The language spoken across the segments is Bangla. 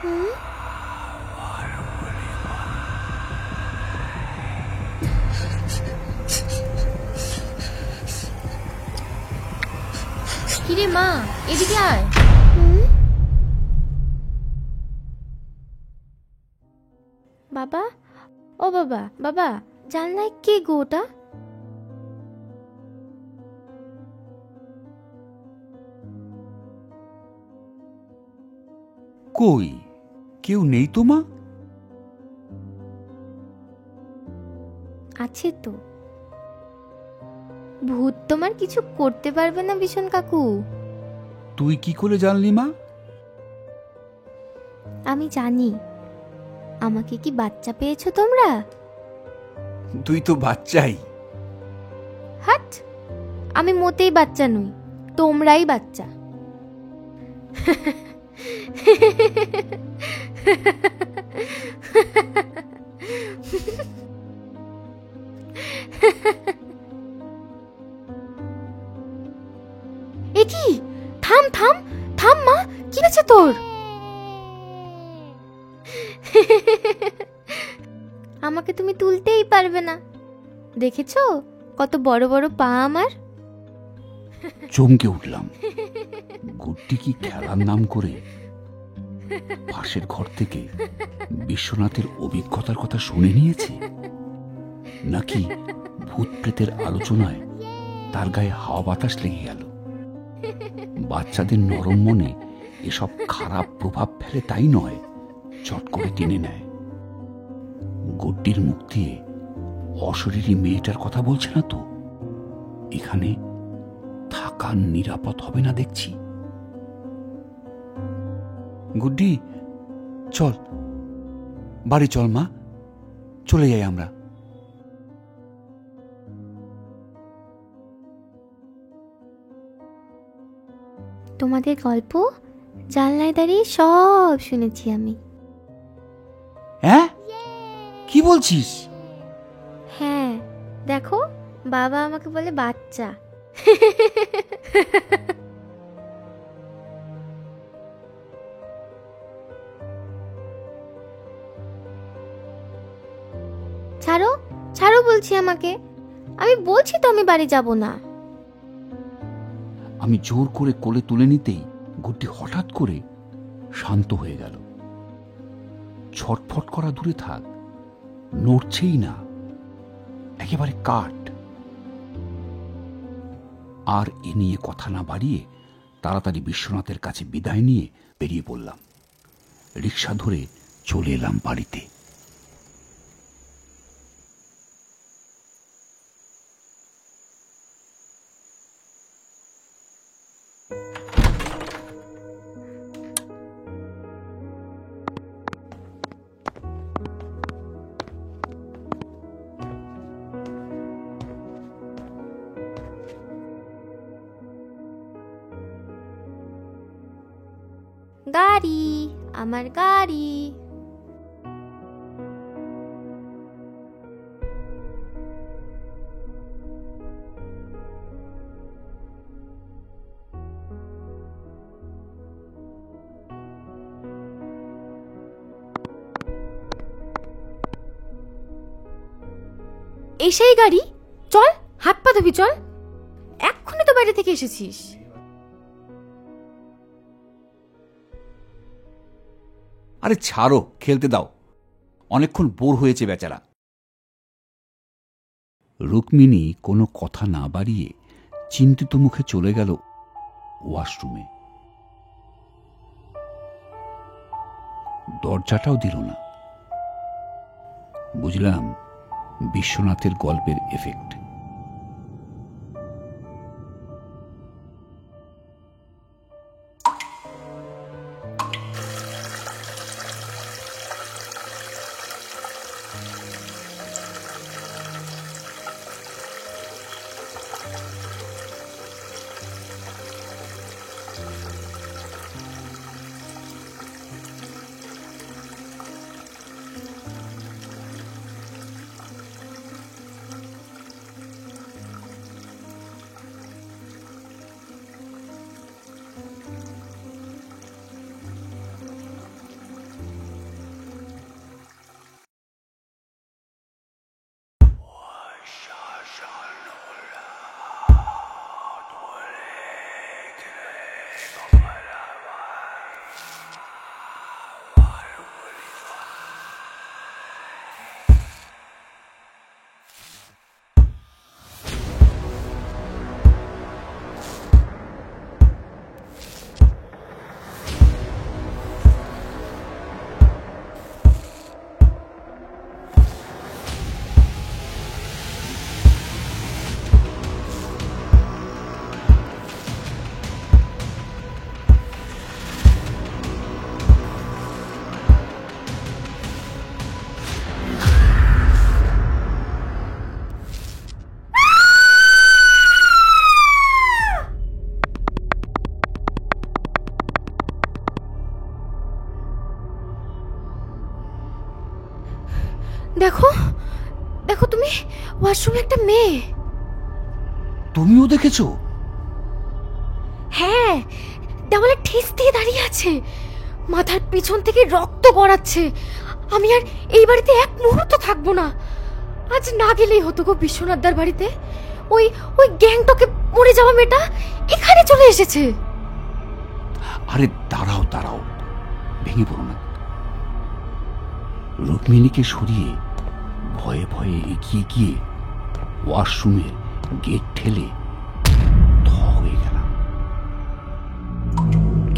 কিরে মা, এদিকে আয়। বাবা, ও বাবা, বাবা জানলায় কে গো ওটা? কই, কেউ নেই তো মা? আছে তো। ভূত তোমার কিছু করতে পারবে না ভীষণ কাকু। তুই কি করে জানলি মা? আমি জানি। আমাকে কি বাচ্চা পেয়েছো তোমরা? তুই তো বাচ্চাই। হাট, আমি মোটেই বাচ্চা নই, তোমরাই বাচ্চা। এ কি? থাম থাম থাম মা, কি হয়েছে তোর? আমাকে তুমি তুলতেই পারবে না, দেখেছো কত বড় বড় পা আমার। চমকে উঠলাম। গুড্ডি কি খেলার নাম করে পাশের ঘর থেকে বিশ্বনাথের অভিজ্ঞতার কথা শুনে নিয়েছে, নাকি ভূত প্রেতের আলোচনায় তার গায়ে হাওয়া বাতাস লেগে গেল? বাচ্চাদের নরম মনে এসব খারাপ প্রভাব ফেলে তাই নয়, চট করে টেনে নেয়। গুড্ডির মুখ দিয়ে অশরীরী মেয়েটার কথা বলছে না তো? এখানে থাকা নিরাপদ হবে না দেখছি। গুড্ডি চল, বাড়ি চল মা, চলে যাই আমরা। তোমাদের গল্প জানলায় দাঁড়িয়ে সব শুনেছি আমি। হ্যাঁ, কি বলছিস? হ্যাঁ, দেখো বাবা আমাকে বলে বাচ্চা। ছাড়ো ছাড়ো বলছি আমাকে, আমি বলছি তো আমি বাড়ি যাব না। আমি জোর করে কোলে তুলে নিতেই গুড্ডি হঠাৎ করে শান্ত হয়ে গেল। ছটফট করা দূরে থাক, নড়ছেই না, একেবারে কাঠ। আর এ নিয়ে কথা না বাড়িয়ে তাড়াতাড়ি বিশ্বনাথের কাছে বিদায় নিয়ে বেরিয়ে পড়লাম। রিক্সা ধরে চলে এলাম বাড়িতে। গাড়ি, আমার গাড়ি। এই সেই গাড়ি, চল হাত পা ধুবি, চল, এক্ষুনি তো বাইরে থেকে এসেছিস। আরে ছাড়ো, খেলতে দাও, অনেকক্ষণ বোর হয়েছে বেচারা। রুক্মিণী কোনো কথা না বাড়িয়ে চিন্তিত মুখে চলে গেল ওয়াশরুমে। দরজাটাও দিল না। বুঝলাম বিশ্বনাথের গল্পের এফেক্ট। দেখো দেখো তুমি, ওয়াশরুমে একটা মেয়ে। তুমিও দেখেছো? হ্যাঁ, দেওয়ালে ঠেস দিয়ে দাঁড়িয়ে আছে, মাথার পিছন থেকে রক্ত গড়াচ্ছে। আমি আর এই বাড়িতে এক মুহূর্ত থাকবো না। আজ না গেলেই হতো গো বিশ্বনাথদার বাড়িতে। ওই ওই গ্যাংটকে মরে যাওয়া মেয়েটা এখানে চলে এসেছে। আরে দাঁড়াও দাঁড়াও, ভেঙে পড়ো না। রুক্মিণীকে সরিয়ে ভয়ে ভয়ে এগিয়ে গিয়ে ওয়াশরুমের গেট ঠেলে থ হয়ে গেলাম।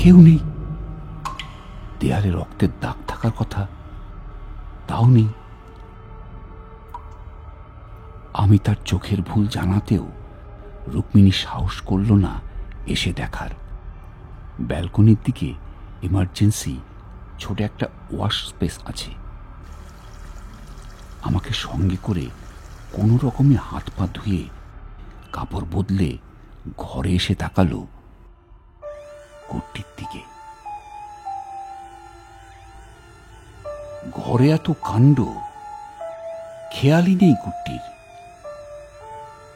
কেউ নেই। দেয়ালে রক্তের দাগ থাকার কথা, তাও নেই। আমি তার চোখের ভুল জানাতেও রুক্মিণী সাহস করল না এসে দেখার। ব্যালকনির দিকে ইমার্জেন্সি ছোট একটা ওয়াশ স্পেস আছে। আমাকে সঙ্গে করে কোনো রকমে হাত পা ধুয়ে কাপড় বদলে ঘরে এসে তাকালো কুট্টির দিকে। ঘরে এত কাণ্ড, খেয়ালই নেই কুট্টির।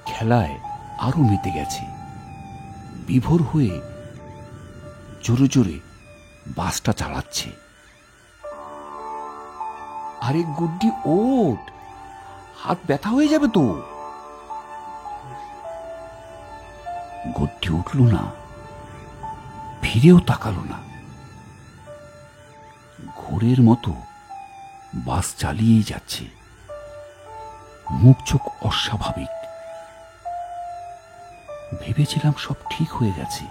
খেলায় আরো মেতে গেছে, বিভোর হয়ে জোরে জোরে বাসটা চালাচ্ছে। আরে গুড্ডি ওঠ, হাত ব্যথা হয়ে যাবে তো। গুড্ডি উঠল না, ফিরেও তাকালো না। ঘোরের মতো বাস চালিয়েই যাচ্ছে, মুখ চোখ অস্বাভাবিক। ভেবেছিলাম সব ঠিক হয়ে গেছে,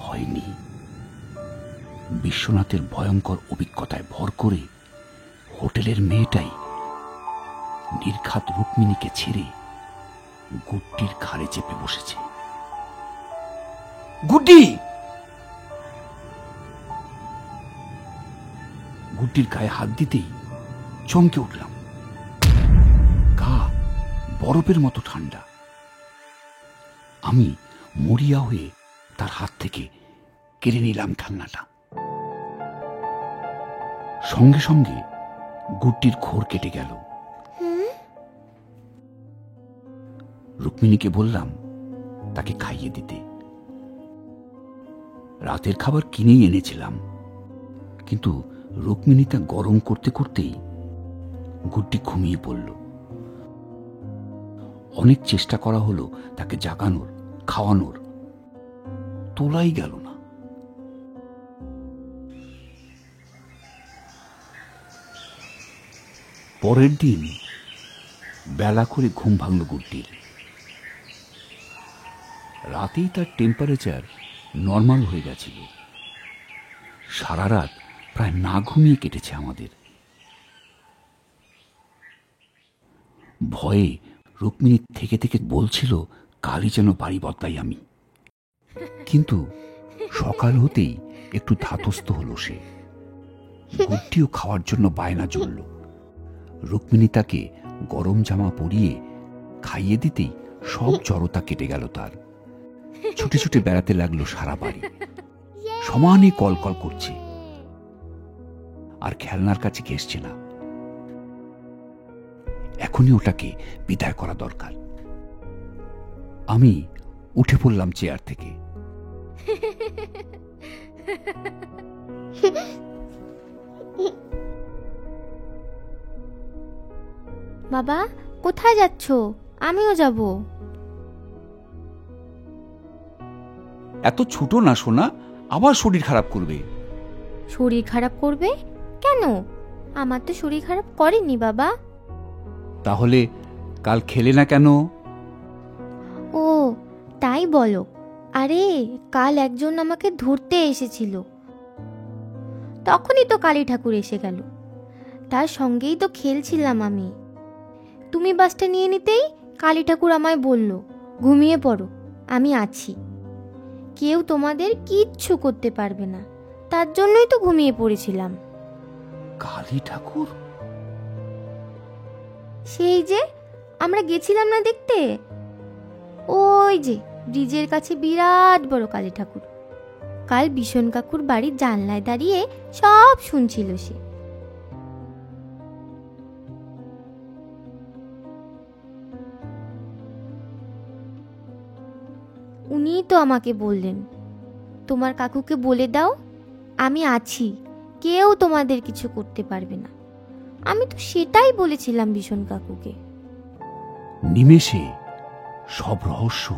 হয়নি। বিশ্বনাথের ভয়ঙ্কর অভিজ্ঞতায় ভর করে হোটেলের মেয়েটাই নির্ঘাত রুক্মিণীকে ছেড়ে গুড্ডির ঘাড়ে চেপে বসেছে। গুড্ডি! গুড্ডির গায়ে হাত দিতেই চমকে উঠলাম। গা বরফের মতো ঠান্ডা। আমি মরিয়া হয়ে তার হাত থেকে কেড়ে নিলাম খেলনাটা। সঙ্গে সঙ্গে গুড্ডির ঘোর কেটে গেল। রুক্মিণীকে বললাম তাকে খাইয়ে দিতে। রাতের খাবার কিনেই এনেছিলাম, কিন্তু রুক্মিণী তা গরম করতে করতেই গুড্ডি ঘুমিয়ে পড়ল। অনেক চেষ্টা করা হলো তাকে জাগানোর, খাওয়ানোর, তোলাই গেল না। পরের দিন বেলা করে ঘুম ভাঙল গুড্ডির। রাতেই তার টেম্পারেচার নর্মাল হয়ে গেছিল। সারা রাত প্রায় না ঘুমিয়ে কেটেছে আমাদের। ভয়ে রুক্মিণী থেকে থেকে বলছিল কালই যেন বাড়ি বদলাই আমি। কিন্তু সকাল হতেই একটু ধাতস্থ হলো সে। গুড্ডিও খাওয়ার জন্য বায়না জুড়ল। রুক্মিণী তাকে গরম জামা পরিয়ে খাইয়ে দিতেই সব জড়তা কেটে গেল তার। ছুটে ছুটে বেড়াতে লাগলো সারা বাড়ি, সমানে কল কল করছে, আর খেলনার কাছে ঘেঁষছে না। এখনই ওটাকে বিদায় করা দরকার। আমি উঠে পড়লাম চেয়ার থেকে। বাবা, কোথায় যাচ্ছ? আমিও যাব। এত ছোট না সোনা, আবার শরীর খারাপ করবে। শরীর খারাপ করবে কেন? আমার তো শরীর খারাপ করেনি বাবা। তাহলে কাল খেলে না কেন? ও তাই বলো? আরে কাল একজন আমাকে ধরতে এসেছিল, তখনই তো কালী ঠাকুর এসে গেল। তার সঙ্গেই তো খেলছিলাম আমি। তুমি বাসটা নিয়ে নিতেই কালী ঠাকুর আমায় বলল, ঘুমিয়ে পড়ো, আমি আছি, কেউ তোমাদের কিচ্ছু করতে পারবে না। তার জন্যই তো ঘুমিয়ে পড়েছিলাম। কালী ঠাকুর? সেই যে আমরা গেছিলাম না দেখতে, ওই যে ব্রিজের কাছে বিরাট বড় কালী ঠাকুর। কাল ভীষণ কাকুর বাড়ির জানলায় দাঁড়িয়ে সব শুনছিল সে। তো আমাকে বললেন, তোমার কাকুকে বলে দাও আমি আছি, কেউ তোমাদের কিছু করতে পারবে না। আমি তো সেটাই বলেছিলাম ভীষণ কাকুকে। নিমেষে সব রহস্য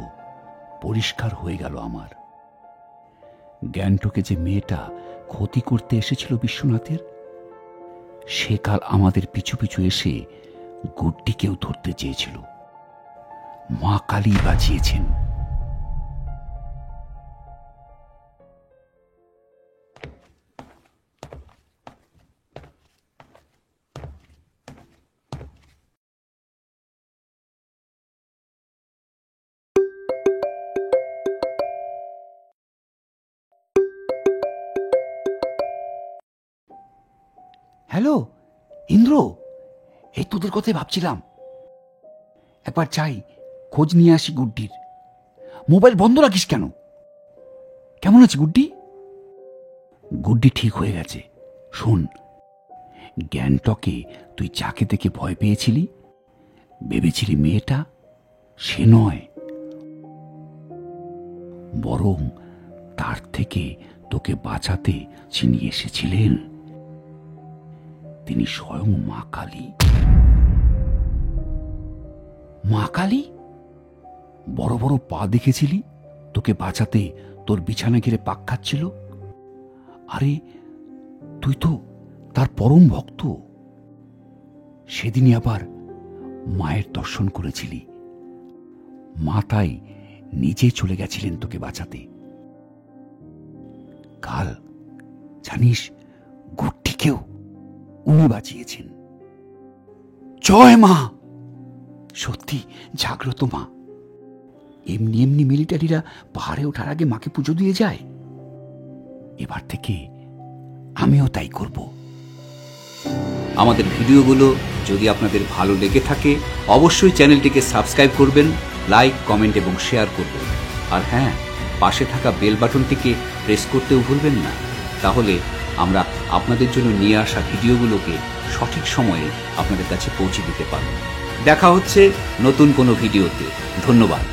পরিষ্কার হয়ে গেল আমার। গ্যাংটকে যে মেয়েটা ক্ষতি করতে এসেছিল বিশ্বনাথের, সে কাল আমাদের পিছু পিছু এসে গুড্ডিকেও ধরতে চেয়েছিল। মা কালী বাঁচিয়েছেন। হ্যালো ইন্দ্র, এই তোদের কথাই ভাবছিলাম। একবার চাই খোঁজ নিয়ে আসি গুড্ডির। মোবাইল বন্ধ রাখিস কেন? কেমন আছে গুড্ডি? গুড্ডি ঠিক হয়ে গেছে। শোন, গ্যাংটকে তুই যাকে দেখে ভয় পেয়েছিলি, ভেবেছিলি মেয়েটা, সে নয়, বরং তার থেকে তোকে বাঁচাতে যিনি এসেছিলেন তিনি স্বয়ং মা কালী। মা কালী? বড় বড় পা দেখেছিলি তোকে বাঁচাতে তোর বিছানা ঘিরে পাক খাচ্ছিল। আরে তুই তো তার পরম ভক্ত। সেদিনই আবার মায়ের দর্শন করেছিলি। মা তাই নিজে চলে গেছিলেন তোকে বাঁচাতে। কাল জানিস গুড্ডিকেও উনি বাঁচিয়েছেন। জয় মা! সত্যি জাগ্রত মা। এমনি এমনি মিলিটারিরা পাহাড়ে ওঠার আগে মাকে পুজো দিয়ে যায়। এবার থেকে আমিও তাই করব। আমাদের ভিডিওগুলো যদি আপনাদের ভালো লেগে থাকে অবশ্যই চ্যানেলটিকে সাবস্ক্রাইব করবেন, লাইক, কমেন্ট এবং শেয়ার করবেন। আর হ্যাঁ, পাশে থাকা বেল বাটনটিকে প্রেস করতেও ভুলবেন না। তাহলে আমরা আপনাদের জন্য নিয়ে আসা ভিডিওগুলোকে সঠিক সময়ে আপনাদের কাছে পৌঁছে দিতে পারব। দেখা হচ্ছে নতুন কোনো ভিডিওতে। ধন্যবাদ।